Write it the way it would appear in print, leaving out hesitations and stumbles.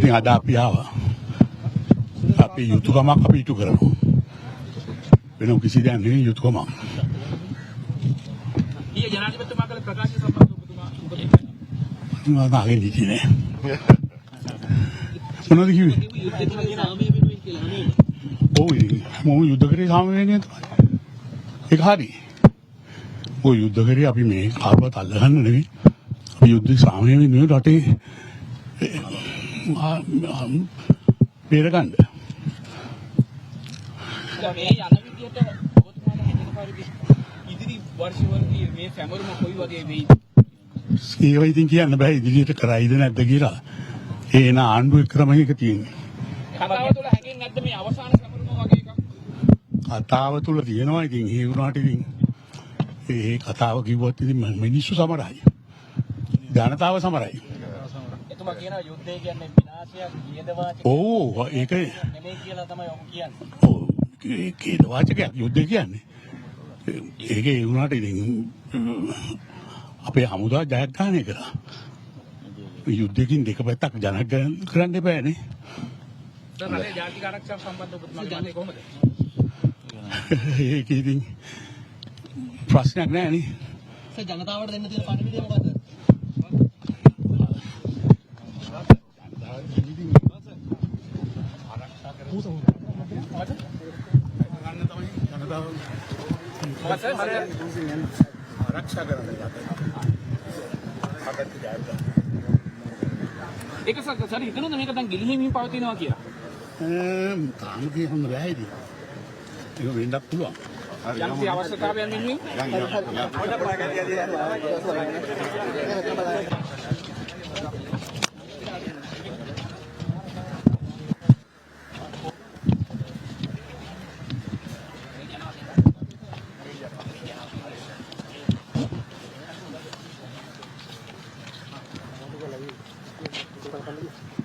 ඉතින් අද අපි ආවා. අපි යුතුයකමක් අපි ඉටු කරනවා. වෙන කිසි දෙයක් නෙවෙයි යුතුයකමක්. ඊයේ ජනාධිපතිතුමා කළ ප්‍රකාශය සම්බන්ධව ඔබතුමා මාගේ නිදි නෑ. මොනවද කිව්වේ? ඔව් මම යුද්ධ කරේ සාම වෙන්නේ තමයි. ඒක හරි. ඔය යුද්ධ කරේ අපි මේ කාපවත් අල්ලගන්න නෙවෙයි. අපි යුද්ධ සාම වෙන්නේ රටේ පෙරගන්න. මේ යන විදියට ඔබතුමාලා හිතන පරිදි ඉදිරි වර්ෂවලදී මේ සැමරුම කොයි වගේ වෙයිද? ඒක ඉතින් කියන්න බෑ ඉදිරියට කරයිද නැද්ද කියලා. ඒන ආණ්ඩුවේ ක්‍රමයක තියෙන්නේ. කතාව තුළ හැගෙන්නේ නැද්ද මේ අවසාන සැමරුම වගේ එකක්? කතාව තුළ තියෙනවා ඉතින් ඒ වුණාට ඉතින් ඒ කතාව කිව්වොත් ඉතින් මිනිස්සු සමරයි. ජනතාව සමරයි. එතුමා කියනවා යුද්ධය කියන්නේ විනාශයක් කියදවාචක. ඔව් ඒක නෙමෙයි කියලා තමයි ඔහු කියන්නේ. ඔව් ඒක වාචකයක් යුද්ධය කියන්නේ. ඒකේ වුණාට ඉතින් අපේ හමුදා ජයග්‍රහණය කරා. යුද්ධකින් දෙක පැත්තක් ජනග්‍රහණය කරන්න එපානේ. රටේ ජාතික ආරක්ෂාව සම්බන්ධව ඔබතුමාගේ මතය කොහොමද? ඒක ඉතින් ප්‍රශ්නයක් නෑ නේ. ජනතාවට දෙන්න තියෙන පණිවිඩය මොකද්ද? ආරක්ෂා කරන්න ඒක සර් හිතනද මේක දැන් ගිලිහිමින් පවතිනවා කියලා? තාම කියන්න බෑ ඉතින්. ඒක වෙන්නත් පුළුවන්. යම්කි අවශ්‍යතාවයන් වෙනුවෙන් Gracias.